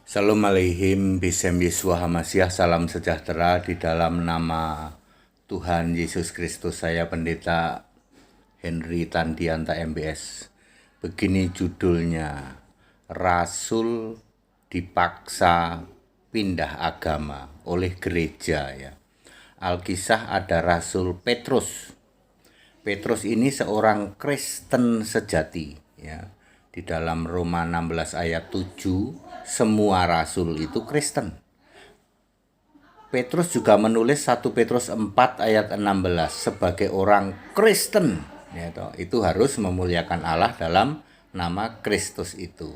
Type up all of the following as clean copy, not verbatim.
Shalom Aleihim, Bisem Yesua Hamasyah, salam sejahtera di dalam nama Tuhan Yesus Kristus. Saya Pendeta Henry Tandianta MBS. Begini judulnya, Rasul dipaksa pindah agama oleh gereja ya. Alkisah ada Rasul Petrus. Petrus ini seorang Kristen sejati ya. Di dalam Roma 16 ayat 7, semua rasul itu Kristen. Petrus juga menulis 1 Petrus 4 ayat 16 sebagai orang Kristen ya, itu harus memuliakan Allah dalam nama Kristus itu.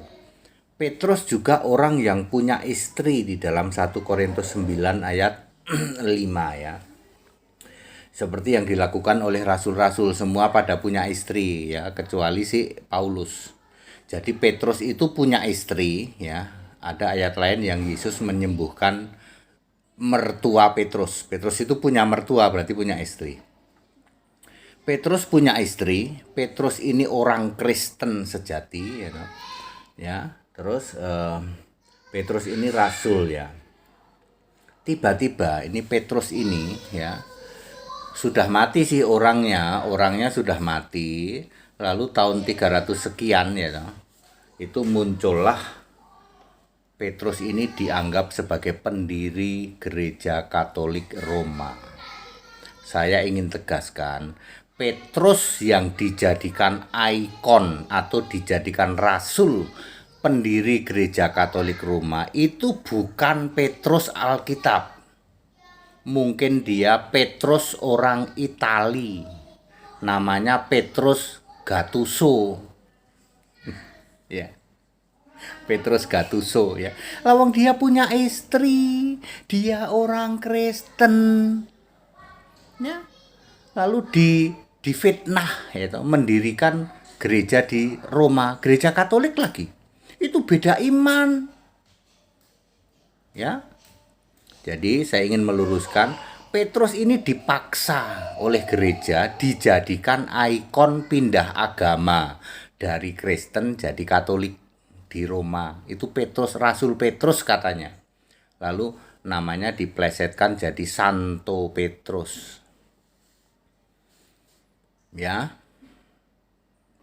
Petrus juga orang yang punya istri di dalam 1 Korintus 9 ayat 5 ya. Seperti yang dilakukan oleh rasul-rasul, semua pada punya istri ya, kecuali si Paulus. Jadi Petrus itu punya istri ya. Ada ayat lain yang Yesus menyembuhkan mertua Petrus. Petrus itu punya mertua, berarti punya istri. Petrus punya istri. Petrus ini orang Kristen sejati ya. Terus Petrus ini rasul ya. Tiba-tiba ini Petrus ini ya sudah mati sih orangnya sudah mati. Lalu tahun 300 sekian ya, itu muncullah Petrus ini dianggap sebagai pendiri gereja Katolik Roma. Saya ingin tegaskan, Petrus yang dijadikan ikon atau dijadikan rasul pendiri gereja Katolik Roma itu bukan Petrus Alkitab. Mungkin dia Petrus orang Itali, namanya Petrus Gattuso ya, Petrus Gattuso ya. Lawang dia punya istri, dia orang Kristen ya, lalu difitnah ya, mendirikan gereja di Roma, gereja Katolik lagi, itu beda iman ya. Jadi saya ingin meluruskan, Petrus ini dipaksa oleh gereja dijadikan ikon pindah agama dari Kristen jadi Katolik di Roma. Itu Petrus, Rasul Petrus katanya. Lalu namanya diplesetkan jadi Santo Petrus. Ya.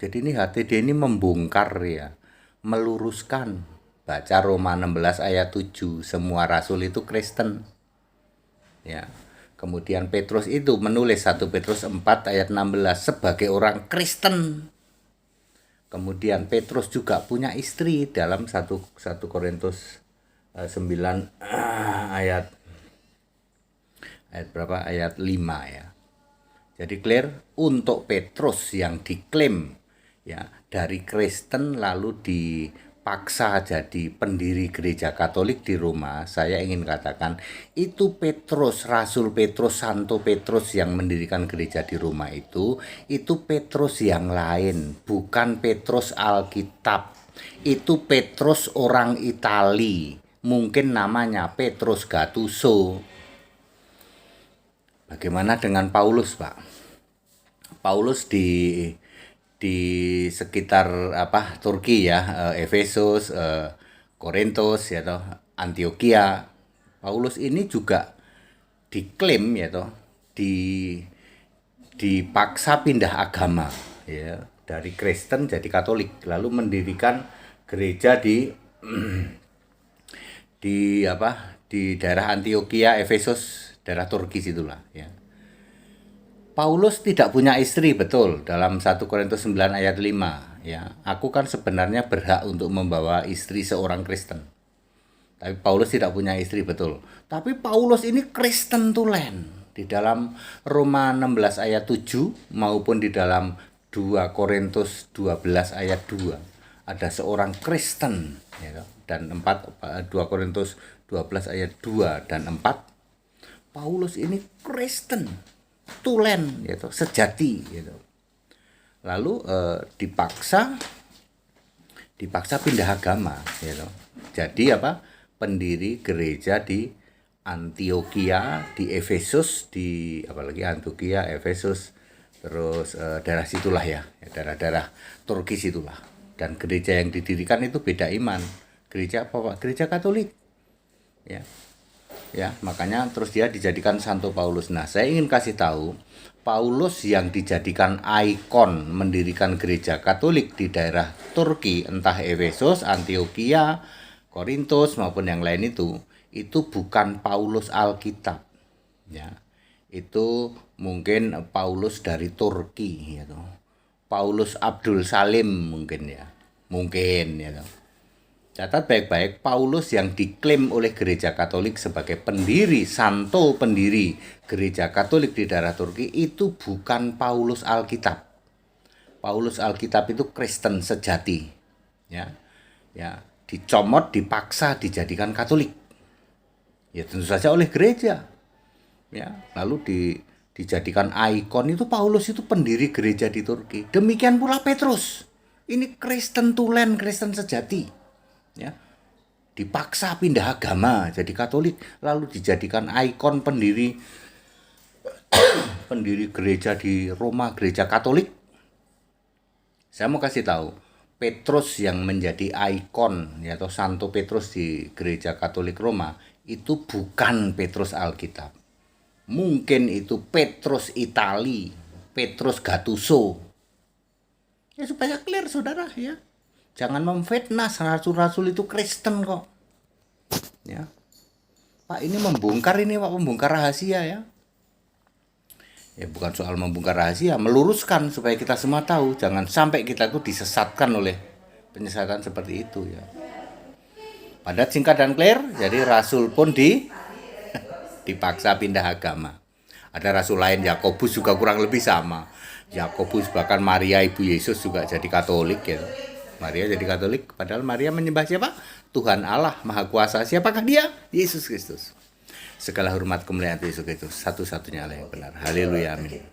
Jadi ini HTD ini membongkar ya, meluruskan. Baca Roma 16 ayat 7, semua rasul itu Kristen. Ya. Kemudian Petrus itu menulis 1 Petrus 4 ayat 16 sebagai orang Kristen. Kemudian Petrus juga punya istri dalam 1 Korintus 9 ayat berapa? Ayat 5 ya. Jadi clear, untuk Petrus yang diklaim ya dari Kristen lalu dipaksa jadi pendiri gereja Katolik di Roma, saya ingin katakan itu Petrus, Rasul Petrus, Santo Petrus yang mendirikan gereja di Roma itu Petrus yang lain, bukan Petrus Alkitab. Itu Petrus orang Itali, mungkin namanya Petrus Gattuso. Bagaimana dengan Paulus, Pak? Paulus di sekitar Turki ya, Efesus, Korintus ya toh, Antioquia. Paulus ini juga diklaim ya toh, dipaksa pindah agama ya, dari Kristen jadi Katolik, lalu mendirikan gereja di daerah Antioquia, Efesus, daerah Turki situlah ya. Paulus tidak punya istri, betul, dalam 1 Korintus 9 ayat 5 ya. Aku kan sebenarnya berhak untuk membawa istri seorang Kristen. Tapi Paulus tidak punya istri, betul. Tapi Paulus ini Kristen tulen. Di dalam Roma 16 ayat 7 maupun di dalam 2 Korintus 12 ayat 2 ada seorang Kristen ya, dan 2 Korintus 12 ayat 2 dan 4 Paulus ini Kristen tulen gitu, sejati gitu. Lalu dipaksa pindah agama gitu. Jadi pendiri gereja di Antioquia, di Efesus, di apalagi Antioquia, Efesus, terus daerah situlah ya, daerah-daerah Turki situlah. Dan gereja yang didirikan itu beda iman. Gereja apa Pak? Gereja Katolik. Ya. Ya, makanya terus dia dijadikan Santo Paulus. Nah, saya ingin kasih tahu, Paulus yang dijadikan ikon mendirikan gereja Katolik di daerah Turki, entah Efesus, Antioquia, Korintus maupun yang lain itu bukan Paulus Alkitab. Ya. Itu mungkin Paulus dari Turki gitu. Paulus Abdul Salim mungkin ya. Mungkin ya. Catat baik-baik, Paulus yang diklaim oleh gereja Katolik sebagai pendiri, santo pendiri gereja Katolik di daerah Turki itu bukan Paulus Alkitab. Paulus Alkitab itu Kristen sejati. Ya. Ya, dicomot, dipaksa dijadikan Katolik. Ya tentu saja oleh gereja. Ya, lalu dijadikan ikon itu Paulus itu pendiri gereja di Turki. Demikian pula Petrus. Ini Kristen tulen, Kristen sejati. Ya, dipaksa pindah agama jadi Katolik, lalu dijadikan ikon pendiri gereja di Roma, gereja Katolik. Saya mau kasih tahu, Petrus yang menjadi ikon ya, atau Santo Petrus di gereja Katolik Roma itu bukan Petrus Alkitab. Mungkin itu Petrus Itali, Petrus Gattuso. Ya supaya clear saudara ya. Jangan memfitnah, rasul-rasul itu Kristen kok. Ya. Pak, ini membongkar rahasia ya. Ya bukan soal membongkar rahasia, meluruskan supaya kita semua tahu, jangan sampai kita itu disesatkan oleh penyesatan seperti itu ya. Padat, singkat dan clear. Jadi rasul pun dipaksa pindah agama. Ada rasul lain, Yakobus juga kurang lebih sama. Yakobus bahkan Maria ibu Yesus juga jadi Katolik ya. Maria jadi Katolik, padahal Maria menyembah siapa? Tuhan Allah Maha Kuasa. Siapakah dia? Yesus Kristus. Segala hormat kemuliaan Yesus Kristus, satu-satunya Allah yang benar. Haleluya, amin.